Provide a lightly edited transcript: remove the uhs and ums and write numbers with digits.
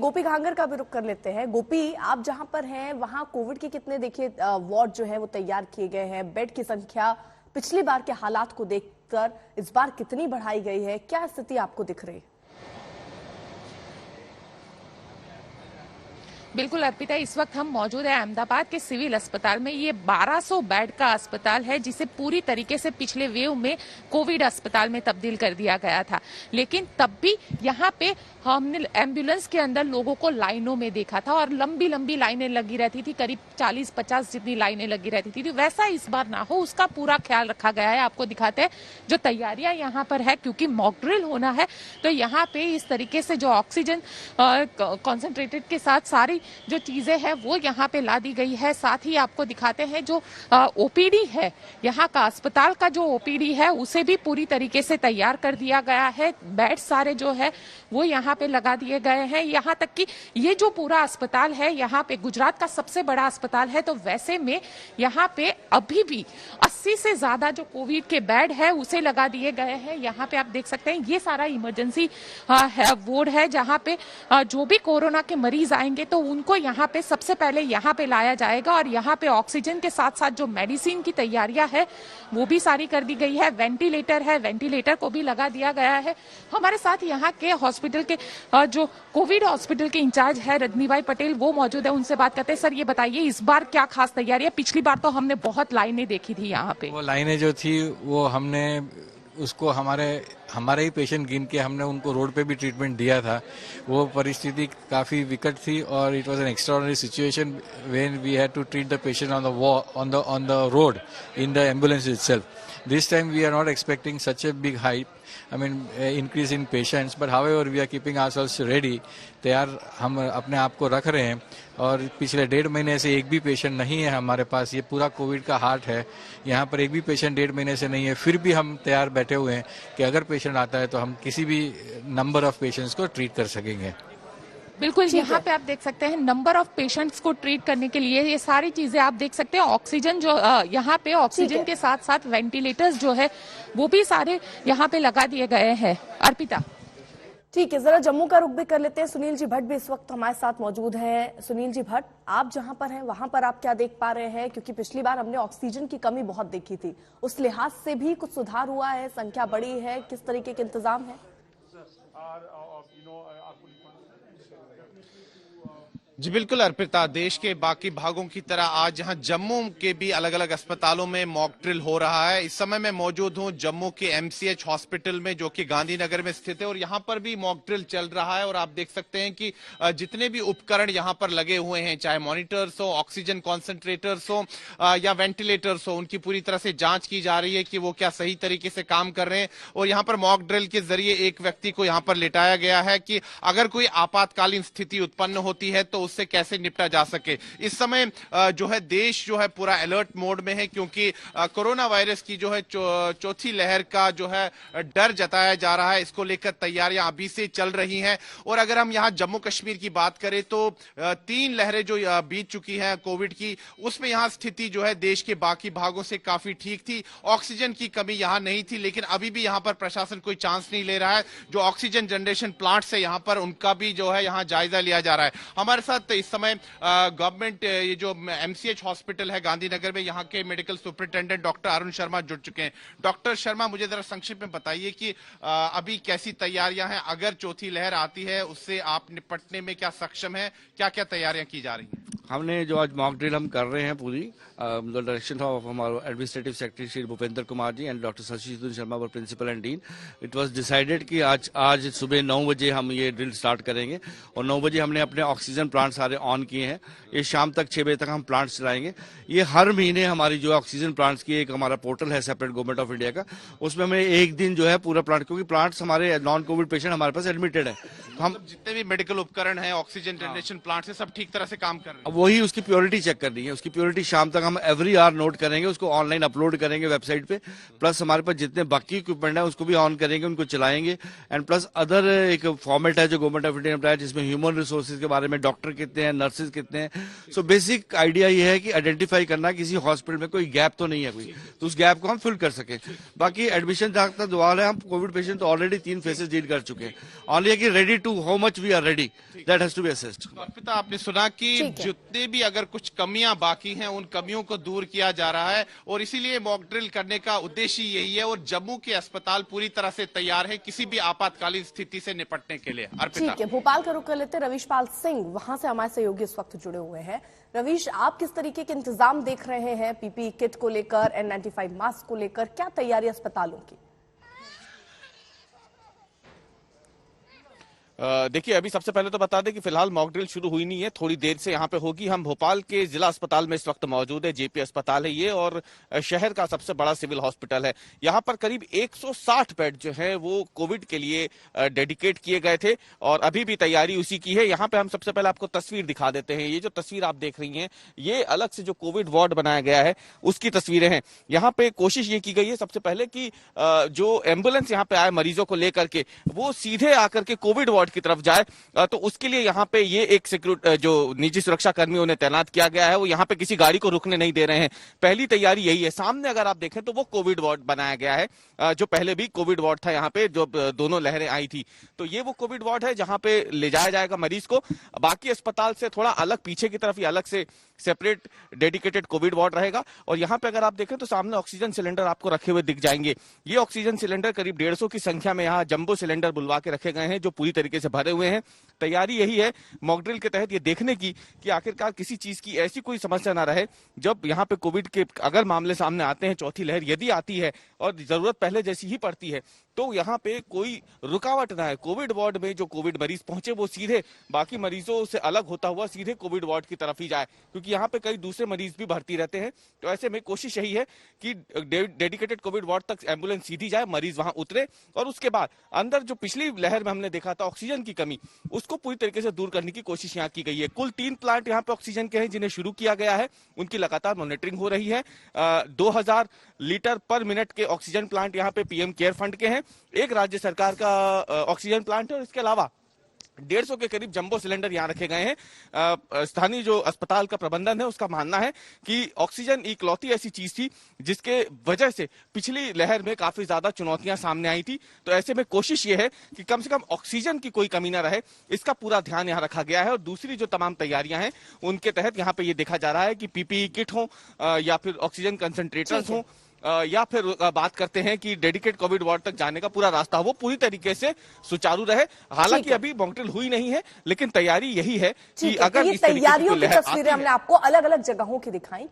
गोपी घांगर का भी रुख कर लेते हैं। गोपी, आप जहां पर हैं वहां कोविड के कितने देखिए वार्ड जो है वो तैयार किए गए हैं, बेड की संख्या पिछली बार के हालात को देखकर इस बार कितनी बढ़ाई गई है, क्या स्थिति आपको दिख रही है? बिल्कुल अर्पिता, इस वक्त हम मौजूद है अहमदाबाद के सिविल अस्पताल में। ये 1200 बेड का अस्पताल है जिसे पूरी तरीके से पिछले वेव में कोविड अस्पताल में तब्दील कर दिया गया था, लेकिन तब भी यहाँ पे हमने एम्बुलेंस के अंदर लोगों को लाइनों में देखा था और लंबी लंबी लाइनें लगी रहती थी, करीब 40-50 जितनी लाइनें लगी रहती थी। तो वैसा इस बार ना हो, उसका पूरा ख्याल रखा गया है। आपको दिखाते हैं जो तैयारियां यहाँ पर है, क्योंकि मॉक ड्रिल होना है तो यहाँ पे इस तरीके से जो ऑक्सीजन कॉन्सेंट्रेटेड के साथ सारी जो चीजें हैं वो यहाँ पे ला दी गई है। साथ ही आपको दिखाते हैं जो ओपीडी है, यहाँ का अस्पताल का जो ओपीडी है उसे भी पूरी तरीके से तैयार कर दिया गया है। बेड सारे जो है वो यहाँ पे लगा दिए गए हैं। यहाँ तक कि ये जो पूरा अस्पताल है, यहाँ पे गुजरात का सबसे बड़ा अस्पताल है, तो वैसे में यहाँ पे अभी भी 80 से ज्यादा जो कोविड के बेड है उसे लगा दिए गए हैं। यहाँ पे आप देख सकते हैं ये सारा इमरजेंसी वार्ड है, जहाँ पे जो भी कोरोना के मरीज आएंगे तो उनको यहाँ पे सबसे पहले यहाँ पे लाया जाएगा और यहाँ पे ऑक्सीजन के साथ साथ जो मेडिसिन की तैयारियां है वो भी सारी कर दी गई है। वेंटिलेटर है, वेंटिलेटर को भी लगा दिया गया है। हमारे साथ यहाँ के हॉस्पिटल के जो कोविड हॉस्पिटल के इंचार्ज है रजनीभाई पटेल, वो मौजूद है, उनसे बात करते हैं। सर, ये बताइए इस बार क्या खास तैयारी है? पिछली बार तो हमने बहुत लाइनें देखी थी यहाँ पे। वो लाइनें जो थी वो हमने उसको हमारे ही पेशेंट गिन के हमने उनको रोड पे भी ट्रीटमेंट दिया था। वो परिस्थिति काफ़ी विकट थी और it was an extraordinary situation when we had to treat the patient on the road in the ambulance itself. This time we are not expecting such a big hype, increase in patients, but however we are keeping ourselves ready. तैयार हम अपने आप को रख रहे हैं और पिछले 1.5 महीने से एक भी पेशेंट नहीं है हमारे पास। ये पूरा कोविड का हार्ट है, यहाँ पर एक भी पेशेंट 1.5 महीने से नहीं है। फिर भी हम तैयार बैठे हुए हैं कि अगर पेशेंट आता है तो हम किसी भी नंबर ऑफ पेशेंट्स को ट्रीट कर सकेंगे। बिल्कुल, यहाँ पे आप देख सकते हैं नंबर ऑफ पेशेंट्स को ट्रीट करने के लिए ये सारी चीजें आप देख सकते हैं। ऑक्सीजन जो यहाँ पे ऑक्सीजन के साथ साथ वेंटिलेटर्स जो है वो भी सारे यहाँ पे लगा दिए गए हैं। अर्पिता, ठीक है, जरा जम्मू का रुख भी कर लेते हैं। सुनील जी भट्ट भी इस वक्त हमारे साथ मौजूद हैं। सुनील जी भट्ट, आप जहां पर हैं वहां पर आप क्या देख पा रहे हैं? क्योंकि पिछली बार हमने ऑक्सीजन की कमी बहुत देखी थी, उस लिहाज से भी कुछ सुधार हुआ है, संख्या बढ़ी है, किस तरीके के इंतजाम है? जी बिल्कुल अर्पिता, देश के बाकी भागों की तरह आज जहां जम्मू के भी अलग अलग अस्पतालों में मॉक ड्रिल हो रहा है। इस समय मैं मौजूद हूं जम्मू के MCH हॉस्पिटल में जो कि गांधीनगर में स्थित है और यहां पर भी मॉक ड्रिल चल रहा है। और आप देख सकते हैं कि जितने भी उपकरण यहां पर लगे हुए हैं, चाहे मॉनिटर्स हो, ऑक्सीजन कॉन्सेंट्रेटर्स हो या वेंटिलेटर्स हो, उनकी पूरी तरह से जांच की जा रही है कि वो क्या सही तरीके से काम कर रहे हैं। और यहाँ पर मॉक ड्रिल के जरिए एक व्यक्ति को यहाँ पर लेटाया गया है कि अगर कोई आपातकालीन स्थिति उत्पन्न होती है तो उससे कैसे निपटा जा सके। इस समय जो है देश जो है पूरा अलर्ट मोड में है, क्योंकि कोरोना वायरस की जो है चौथी लहर का जो है डर जताया जा रहा है। इसको लेकर तैयारियां अभी से चल रही हैं। और अगर हम यहां जम्मू कश्मीर की बात करें तो 3 लहरें जो बीत चुकी हैं कोविड की, उसमें यहां स्थिति जो है देश के बाकी भागों से काफी ठीक थी। ऑक्सीजन की कमी यहां नहीं थी, लेकिन अभी भी यहां पर प्रशासन कोई चांस नहीं ले रहा है। जो ऑक्सीजन जनरेशन प्लांट्स है यहां पर, उनका भी जो है यहां जायजा लिया जा रहा है। हमारे साथ इस समय गवर्नमेंट ये जो MCH हॉस्पिटल है गांधीनगर में, यहाँ के medical superintendent doctor Arun Sharma जुड़ चुके हैं। डॉक्टर शर्मा, मुझे जरा संक्षिप्त में बताइए कि अभी कैसी तैयारियां हैं, अगर चौथी लहर आती है उससे आप निपटने में क्या सक्षम है, क्या क्या तैयारियां की जा रही हैं? हमने जो आज मॉक ड्रिल हम कर रहे हैं पूरी डायरेक्शन ऑफ हमारे administrative secretary Shri Bhupendra Kumar ji and doctor Shashidhar Sharma were principal and dean, it was decided कि आज सुबह 9 बजे हम ये ड्रिल स्टार्ट करेंगे और 9 बजे हमने अपने ऑक्सीजन प्लांट सारे ऑन किए हैं। ये शाम तक 6 बजे तक हम प्लांट चलाएंगे। ये हर महीने हमारी जो ऑक्सीजन प्लांट्स की एक हमारा पोर्टल है सेपरेट गवर्नमेंट ऑफ इंडिया का, उसमें हमें एक दिन जो है पूरा प्लांट, क्योंकि प्लांट्स हमारे नॉन कोविड पेशेंट हमारे पास एडमिटेड है, हम जितने भी मेडिकल उपकरण हैं, ऑक्सीजन जनरेशन प्लांट से सब ठीक तरह से काम कर रहे हैं। वही उसकी प्योरिटी चेक करनी है। उसकी प्योरिटी शाम तक हम एवरी आवर नोट करेंगे, उसको ऑनलाइन अपलोड करेंगे वेबसाइट पे। प्लस हमारे पास जितने बाकी इक्विपमेंट है उसको भी ऑन करेंगे, उनको चलाएंगे। एंड प्लस अदर एक फॉर्मेट है जो गवर्नमेंट ऑफ इंडिया ने बताया, जिसमें ह्यूमन रिसोर्सेज के बारे में, डॉक्टर कितने हैं, नर्सेज कितने हैं। सो बेसिक आइडिया ये है कि आइडेंटिफाई करना किसी हॉस्पिटल में कोई गैप तो नहीं है कोई, तो उस गैप को हम फिल कर सके। बाकी एडमिशन जहां तक सवाल है, हम कोविड पेशेंट तो ऑलरेडी 3 फेजेस डील कर चुके हैं। ऑनली है कि ready to how much we are ready, that has to be assessed. Arpita, आपने सुना कि जितने भी अगर कुछ कमियां बाकी हैं उन कमियों को दूर किया जा रहा है और इसीलिए मॉक ड्रिल करने का उद्देश्य यही है। और जम्मू के अस्पताल पूरी तरह से तैयार है किसी भी आपातकालीन स्थिति से निपटने के लिए। अर्पिता, ठीक है, भोपाल का रुख कर लेते रवीश पाल सिंह, वहां से हमारे सहयोगी इस वक्त जुड़े हुए हैं। रवीश, आप किस तरीके के इंतजाम देख रहे हैं पीपीई किट को लेकर, N95 मास्क को लेकर, क्या तैयारी अस्पतालों की? देखिए, अभी सबसे पहले तो बता दें कि फिलहाल मॉक ड्रिल शुरू हुई नहीं है, थोड़ी देर से यहाँ पे होगी। हम भोपाल के जिला अस्पताल में इस वक्त मौजूद है। जेपी अस्पताल है ये और शहर का सबसे बड़ा सिविल हॉस्पिटल है। यहाँ पर करीब 160 बेड जो है वो कोविड के लिए डेडिकेट किए गए थे और अभी भी तैयारी उसी की है। यहाँ पे हम सबसे पहले आपको तस्वीर दिखा देते हैं। ये जो तस्वीर आप देख रही हैं, ये अलग से जो कोविड वार्ड बनाया गया है उसकी तस्वीरें हैं। यहाँ पे कोशिश ये की गई है सबसे पहले कि जो एम्बुलेंस यहाँ पे आए मरीजों को लेकर के, वो सीधे आकर के कोविड वार्ड की तरफ जाए। तो उसके लिए यहाँ पे ये एक सिक्योरिटी जो निजी सुरक्षा कर्मी उन्हें तैनात किया गया है, वो यहाँ पे किसी गाड़ी को रुकने नहीं दे रहे हैं। पहली तैयारी यही है। सामने अगर आप देखें तो वो कोविड वार्ड बनाया गया है, जो पहले भी कोविड वार्ड था यहाँ पे, जो दोनों लहरें आई थी। तो ये वो कोविड वार्ड है जहाँ पे ले जाया जाएगा मरीज को। बाकी अस्पताल से थोड़ा अलग पीछे की तरफ ये अलग से सेपरेट डेडिकेटेड कोविड वार्ड रहेगा। और यहाँ पे अगर आप देखें तो सामने ऑक्सीजन सिलेंडर आपको रखे हुए दिख जाएंगे। ये ऑक्सीजन सिलेंडर करीब 150 की संख्या में यहाँ जंबो सिलेंडर बुलवा के रखे गए हैं, जो पूरी तरीके से भरे हुए हैं। तैयारी यही है मॉक ड्रिल के तहत ये देखने की कि आखिरकार किसी चीज की ऐसी कोई समस्या ना रहे जब यहाँ पे कोविड के अगर मामले सामने आते हैं, चौथी लहर यदि आती है और जरूरत पहले जैसी ही पड़ती है, तो यहाँ पे कोई रुकावट ना है। कोविड वार्ड में जो कोविड मरीज पहुंचे वो सीधे बाकी मरीजों से अलग होता हुआ सीधे कोविड वार्ड की तरफ ही जाए, क्योंकि यहाँ पे कई दूसरे मरीज भी भर्ती रहते हैं। तो ऐसे में कोशिश यही है कि डेडिकेटेड कोविड वार्ड तक एम्बुलेंस सीधी जाए, मरीज वहां उतरे और उसके बाद अंदर जो पिछली लहर में हमने देखा था ऑक्सीजन की कमी, उसको पूरी तरीके से दूर करने की कोशिश यहाँ की गई है। कुल 3 प्लांट यहाँ पे ऑक्सीजन के हैं जिन्हें शुरू किया गया है, उनकी लगातार मॉनिटरिंग हो रही है। 2000 लीटर पर मिनट के ऑक्सीजन प्लांट यहाँ पे पीएम केयर फंड के हैं, एक राज्य सरकार का ऑक्सीजन प्लांट है और इसके अलावा 150 के करीब जंबो सिलेंडर यहाँ रखे गए हैं। स्थानीय जो अस्पताल का प्रबंधन है उसका मानना है कि ऑक्सीजन इकलौती ऐसी चीज थी जिसके वजह से पिछली लहर में काफी ज्यादा चुनौतियां सामने आई थी। तो ऐसे में कोशिश ये है कि कम से कम ऑक्सीजन की कोई कमी ना रहे, इसका पूरा ध्यान यहाँ रखा गया है। और दूसरी जो तमाम तैयारियां हैं उनके तहत यहाँ पे ये देखा जा रहा है कि पीपीई किट हो या फिर ऑक्सीजन कंसंट्रेटर्स हो या फिर बात करते हैं कि डेडिकेट कोविड वार्ड तक जाने का पूरा रास्ता वो पूरी तरीके से सुचारू रहे। हालांकि अभी मॉक ड्रिल हुई नहीं है, लेकिन तैयारी यही है कि अगर ये इस तरीके की तैयारियों की लहर तस्वीरें आती हमने है, आपको अलग अलग जगहों की दिखाई।